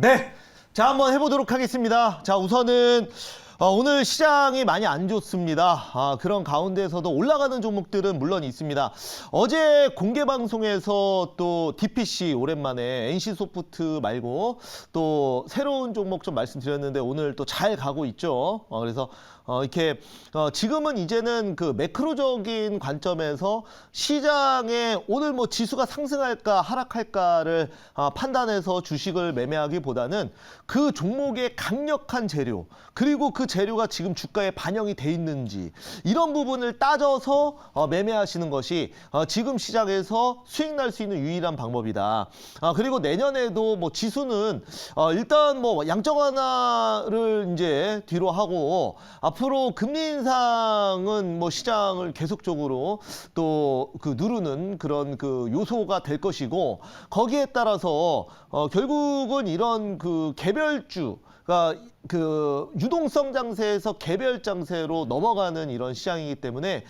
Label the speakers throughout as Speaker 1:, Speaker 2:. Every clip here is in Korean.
Speaker 1: 네, 자 한번 해보도록 하겠습니다. 자 우선은 오늘 시장이 많이 안 좋습니다. 그런 가운데에서도 올라가는 종목들은 물론 있습니다. 어제 공개 방송에서 또 DPC 오랜만에 NC소프트 말고 또 새로운 종목 좀 말씀드렸는데 오늘 또 잘 가고 있죠. 그래서 이렇게 지금은 이제는 그 매크로적인 관점에서 시장에 오늘 뭐 지수가 상승할까 하락할까를 판단해서 주식을 매매하기보다는 그 종목의 강력한 재료 그리고 그 재료가 지금 주가에 반영이 돼 있는지 이런 부분을 따져서 매매하시는 것이 지금 시장에서 수익 날 수 있는 유일한 방법이다. 그리고 내년에도 뭐 지수는 일단 뭐 양적 완화를 이제 뒤로 하고 앞으로 금리 인상은 뭐 시장을 계속적으로 또 그 누르는 그런 그 요소가 될 것이고 거기에 따라서 결국은 이런 그 개별주 그러니까 그 유동성 장세에서 개별 장세로 넘어가는 이런 시장이기 때문에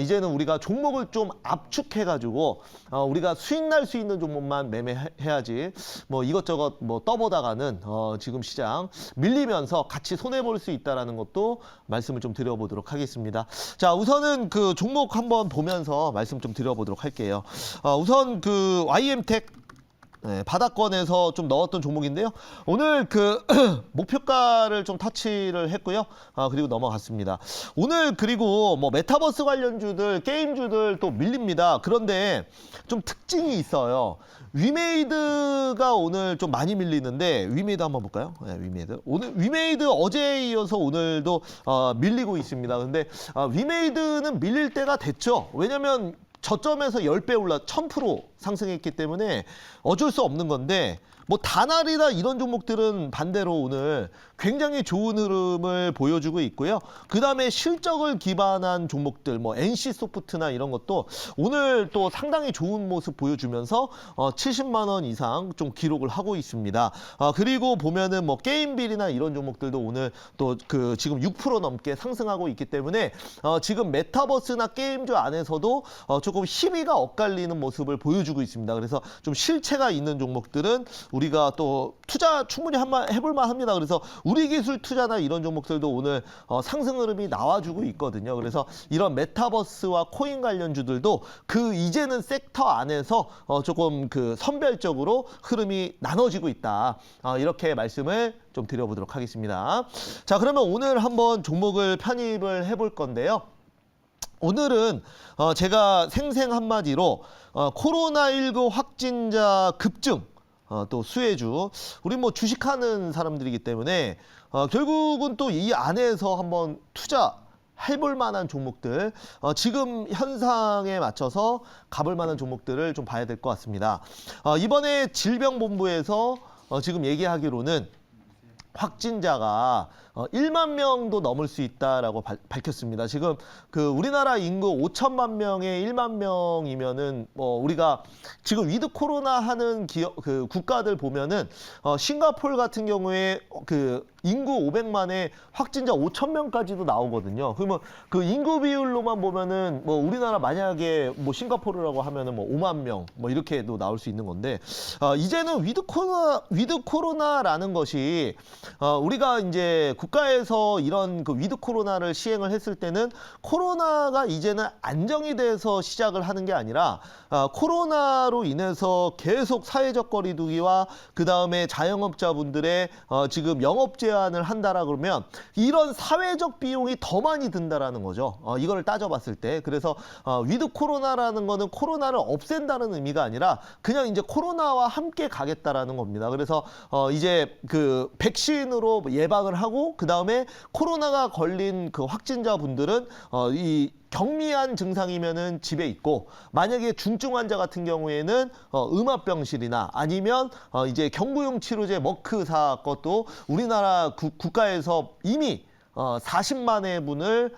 Speaker 1: 이제는 우리가 종목을 좀 압축해가지고 우리가 수익 날 수 있는 종목만 매매해야지 뭐 이것저것 뭐 떠보다가는 지금 시장 밀리면서 같이 손해 볼 수 있다라는 것도 말씀을 좀 드려보도록 하겠습니다. 자 우선은 그 종목 한번 보면서 말씀 좀 드려보도록 할게요. 우선 그 YM텍 네, 바닥권에서 좀 넣었던 종목인데요. 오늘 그 목표가를 좀 터치를 했고요. 그리고 넘어갔습니다. 오늘 그리고 뭐 메타버스 관련주들, 게임주들 또 밀립니다. 그런데 좀 특징이 있어요. 위메이드가 오늘 좀 많이 밀리는데 위메이드 한번 볼까요? 네, 위메이드. 오늘 위메이드 어제에 이어서 오늘도 밀리고 있습니다. 근데 위메이드는 밀릴 때가 됐죠. 왜냐면 저점에서 10배 올라 1000% 상승했기 때문에 어쩔 수 없는 건데 뭐 다날이나 이런 종목들은 반대로 오늘 굉장히 좋은 흐름을 보여주고 있고요. 그 다음에 실적을 기반한 종목들 뭐 NC소프트나 이런 것도 오늘 또 상당히 좋은 모습 보여주면서 70만 원 이상 좀 기록을 하고 있습니다. 그리고 보면은 뭐 게임빌이나 이런 종목들도 오늘 또 그 지금 6% 넘게 상승하고 있기 때문에 지금 메타버스나 게임주 안에서도 조금 희비가 엇갈리는 모습을 보여주고 있습니다. 그래서 좀 실체가 있는 종목들은 우리가 또 투자 충분히 해볼만 합니다. 그래서 우리 기술 투자나 이런 종목들도 오늘 상승 흐름이 나와주고 있거든요. 그래서 이런 메타버스와 코인 관련주들도 그 이제는 섹터 안에서 조금 그 선별적으로 흐름이 나눠지고 있다. 이렇게 말씀을 좀 드려보도록 하겠습니다. 자, 그러면 오늘 한번 종목을 편입을 해볼 건데요. 오늘은 제가 생생 한마디로 코로나19 확진자 급증 또 수혜주 우리 뭐 주식하는 사람들이기 때문에 결국은 또 이 안에서 한번 투자해볼 만한 종목들 지금 현상에 맞춰서 가볼 만한 종목들을 좀 봐야 될 것 같습니다. 이번에 질병본부에서 지금 얘기하기로는 확진자가 1만 명도 넘을 수 있다라고 밝혔습니다. 지금 그 우리나라 인구 5천만 명에 1만 명이면은 뭐 우리가 지금 위드 코로나 하는 그 국가들 보면은 싱가포르 같은 경우에 그 인구 500만에 확진자 5천 명까지도 나오거든요. 그러면 그 인구 비율로만 보면은 뭐 우리나라 만약에 뭐 싱가포르라고 하면은 뭐 5만 명 뭐 이렇게도 나올 수 있는 건데 이제는 위드 코로나라는 것이 우리가 이제 국가에서 이런 그 위드 코로나를 시행을 했을 때는 코로나가 이제는 안정이 돼서 시작을 하는 게 아니라 코로나로 인해서 계속 사회적 거리두기와 그 다음에 자영업자분들의 지금 영업 제한을 한다라 그러면 이런 사회적 비용이 더 많이 든다라는 거죠. 이걸 따져봤을 때. 그래서 위드 코로나라는 거는 코로나를 없앤다는 의미가 아니라 그냥 이제 코로나와 함께 가겠다라는 겁니다. 그래서 이제 그 백신으로 예방을 하고 그 다음에 코로나가 걸린 그 확진자분들은 이 경미한 증상이면은 집에 있고 만약에 중증 환자 같은 경우에는 음압병실이나 아니면 이제 경구용 치료제 머크사 것도 우리나라 국가에서 이미 40만 회분을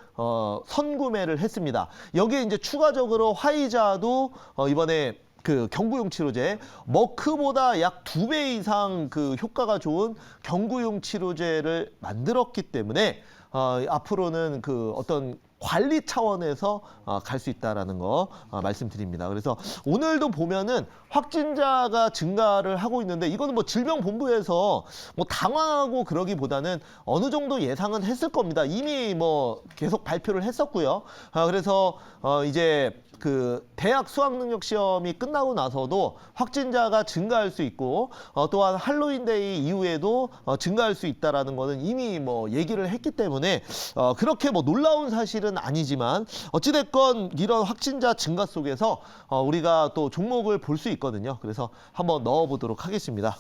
Speaker 1: 선구매를 했습니다. 여기에 이제 추가적으로 화이자도 이번에 그 경구용 치료제 머크보다 약 2배 이상 그 효과가 좋은 경구용 치료제를 만들었기 때문에 앞으로는 그 어떤 관리 차원에서 갈 수 있다라는 거 말씀드립니다. 그래서 오늘도 보면은 확진자가 증가를 하고 있는데 이거는 뭐 질병본부에서 뭐 당황하고 그러기보다는 어느 정도 예상은 했을 겁니다. 이미 뭐 계속 발표를 했었고요. 그래서 이제 그 대학 수학능력 시험이 끝나고 나서도 확진자가 증가할 수 있고 또한 할로윈데이 이후에도 증가할 수 있다라는 거는 이미 뭐 얘기를 했기 때문에 그렇게 뭐 놀라운 사실은 아니지만 어찌됐건 이런 확진자 증가 속에서 우리가 또 종목을 볼 수 있거든요. 그래서 한번 넣어보도록 하겠습니다.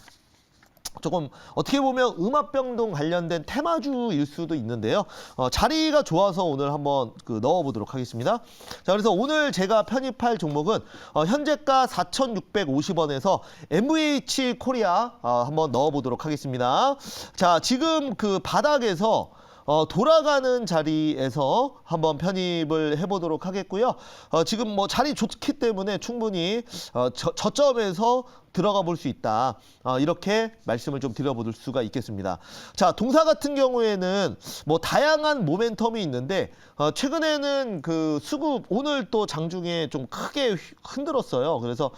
Speaker 1: 조금 어떻게 보면 음압병동 관련된 테마주일 수도 있는데요. 자리가 좋아서 오늘 한번 넣어보도록 하겠습니다. 자, 그래서 오늘 제가 편입할 종목은 현재가 4,650원에서 MVH 코리아 한번 넣어보도록 하겠습니다. 자, 지금 그 바닥에서 돌아가는 자리에서 한번 편입을 해보도록 하겠고요. 지금 뭐 자리 좋기 때문에 충분히 저점에서 들어가 볼 수 있다. 이렇게 말씀을 좀 드려볼 수가 있겠습니다. 자, 동사 같은 경우에는 뭐 다양한 모멘텀이 있는데 최근에는 그 수급 오늘 또 장중에 좀 크게 흔들었어요. 그래서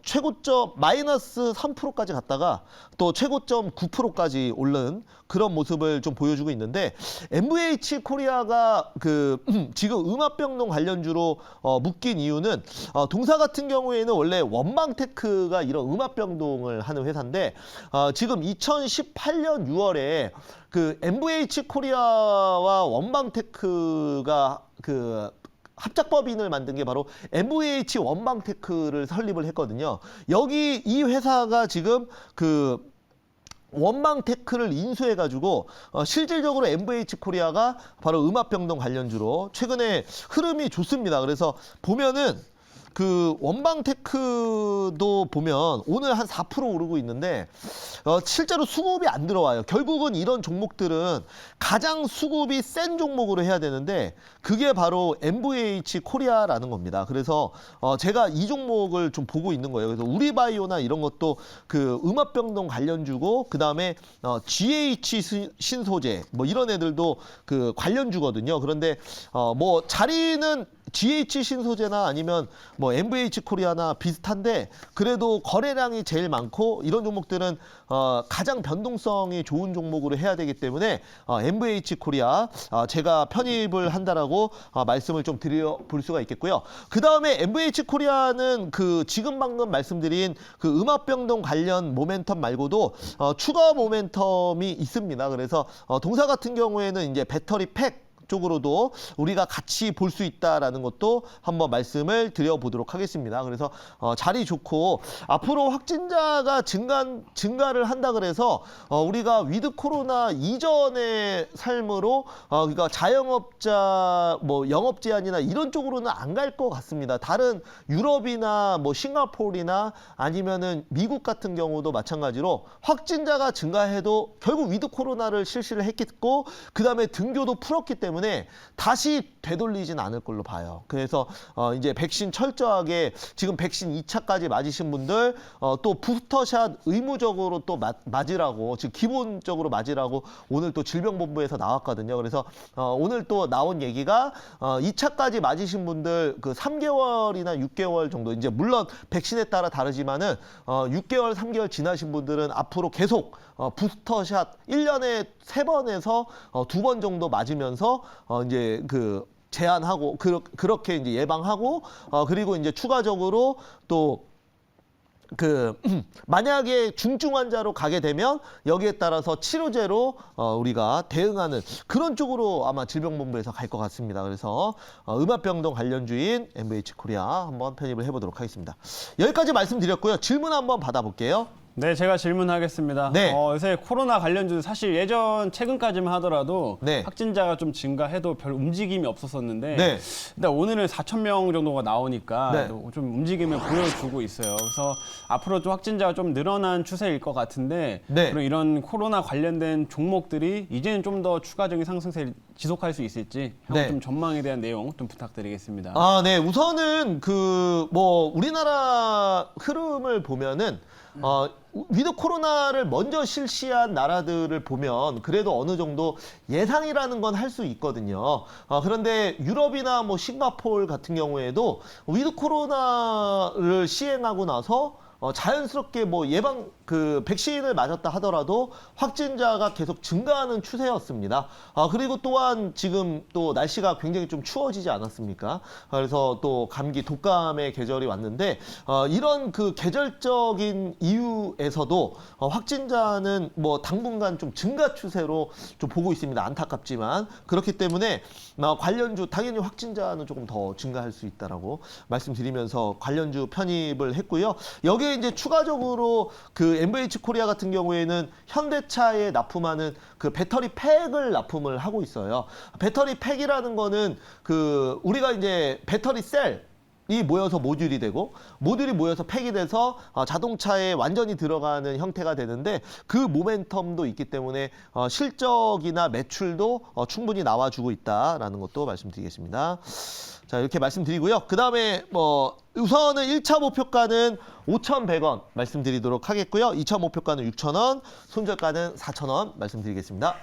Speaker 1: 최고점 마이너스 3%까지 갔다가 또 최고점 9%까지 오른 그런 모습을 좀 보여주고 있는데 MVH 코리아가 그 지금 음압병동 관련주로 묶인 이유는 동사 같은 경우에는 원래 원방테크가 이런 음압병동을 하는 회사인데 지금 2018년 6월에 그 MVH 코리아와 원방테크가 그 합작법인을 만든 게 바로 MVH 원방테크를 설립을 했거든요. 여기 이 회사가 지금 그 원방테크를 인수해가지고 실질적으로 MVH 코리아가 바로 음압병동 관련주로 최근에 흐름이 좋습니다. 그래서 보면은 그 원방테크도 보면 오늘 한 4% 오르고 있는데 실제로 수급이 안 들어와요. 결국은 이런 종목들은 가장 수급이 센 종목으로 해야 되는데 그게 바로 MVH 코리아라는 겁니다. 그래서 제가 이 종목을 좀 보고 있는 거예요. 그래서 우리바이오나 이런 것도 그 음압병동 관련주고 그 다음에 GH 신소재 뭐 이런 애들도 그 관련주거든요. 그런데 뭐 자리는 GH 신소재나 아니면 뭐 MVH 코리아나 비슷한데 그래도 거래량이 제일 많고 이런 종목들은 가장 변동성이 좋은 종목으로 해야 되기 때문에 MVH 코리아 제가 편입을 한다라고 말씀을 좀 드려볼 수가 있겠고요. 그 다음에 MVH 코리아는 그 지금 방금 말씀드린 그 음압병동 관련 모멘텀 말고도 추가 모멘텀이 있습니다. 그래서 동사 같은 경우에는 이제 배터리 팩 쪽으로도 우리가 같이 볼 수 있다라는 것도 한번 말씀을 드려보도록 하겠습니다. 그래서 자리 좋고 앞으로 확진자가 증가를 한다 그래서 우리가 위드 코로나 이전의 삶으로 그러니까 자영업자 뭐 영업 제한이나 이런 쪽으로는 안 갈 것 같습니다. 다른 유럽이나 뭐 싱가포르나 아니면은 미국 같은 경우도 마찬가지로 확진자가 증가해도 결국 위드 코로나를 실시를 했겠고 그 다음에 등교도 풀었기 때문에 다시 되돌리진 않을 걸로 봐요. 그래서 이제 백신 철저하게 지금 백신 2차까지 맞으신 분들 또 부스터샷 의무적으로 또 맞으라고 지금 기본적으로 맞으라고 오늘 또 질병본부에서 나왔거든요. 그래서 오늘 또 나온 얘기가 2차까지 맞으신 분들 그 3개월이나 6개월 정도 이제 물론 백신에 따라 다르지만은 6개월, 3개월 지나신 분들은 앞으로 계속 부스터샷 1년에 3번에서 2번 정도 맞으면서 이제 그 제한하고 그렇게 이제 예방하고 그리고 이제 추가적으로 또 그 만약에 중증 환자로 가게 되면 여기에 따라서 치료제로 우리가 대응하는 그런 쪽으로 아마 질병본부에서 갈 것 같습니다. 그래서 음압병동 관련주인 MVH 코리아 한번 편입을 해보도록 하겠습니다. 여기까지 말씀드렸고요. 질문 한번 받아볼게요.
Speaker 2: 네, 제가 질문하겠습니다.
Speaker 1: 네.
Speaker 2: 요새 코로나 관련주 사실 최근까지만 하더라도
Speaker 1: 네.
Speaker 2: 확진자가 좀 증가해도 별 움직임이 없었었는데
Speaker 1: 네.
Speaker 2: 일단 오늘은 4,000명 정도가 나오니까
Speaker 1: 네.
Speaker 2: 좀 움직임을 보여주고 있어요. 그래서 앞으로 좀 확진자가 좀 늘어난 추세일 것 같은데
Speaker 1: 네.
Speaker 2: 그럼 이런 코로나 관련된 종목들이 이제는 좀 더 추가적인 상승세를 지속할 수 있을지 형
Speaker 1: 네.
Speaker 2: 좀 전망에 대한 내용 좀 부탁드리겠습니다.
Speaker 1: 아, 네. 우선은 우리나라 흐름을 보면은 위드 코로나를 먼저 실시한 나라들을 보면 그래도 어느 정도 예상이라는 건 할 수 있거든요. 그런데 유럽이나 뭐 싱가포르 같은 경우에도 위드 코로나를 시행하고 나서 자연스럽게 뭐 백신을 맞았다 하더라도 확진자가 계속 증가하는 추세였습니다. 그리고 또한 지금 또 날씨가 굉장히 좀 추워지지 않았습니까? 그래서 또 감기, 독감의 계절이 왔는데, 이런 그 계절적인 이유에서도 확진자는 뭐 당분간 좀 증가 추세로 좀 보고 있습니다. 안타깝지만. 그렇기 때문에 관련주, 당연히 확진자는 조금 더 증가할 수 있다라고 말씀드리면서 관련주 편입을 했고요. 여기에 이제 추가적으로 그 MVH 코리아 같은 경우에는 현대차에 납품하는 그 배터리 팩을 납품을 하고 있어요. 배터리 팩이라는 거는 그 우리가 이제 배터리 셀이 모여서 모듈이 되고 모듈이 모여서 팩이 돼서 자동차에 완전히 들어가는 형태가 되는데 그 모멘텀도 있기 때문에 실적이나 매출도 충분히 나와주고 있다라는 것도 말씀드리겠습니다. 자, 이렇게 말씀드리고요. 그 다음에 우선은 1차 목표가는 5,100원 말씀드리도록 하겠고요. 2차 목표가는 6,000원, 손절가는 4,000원 말씀드리겠습니다.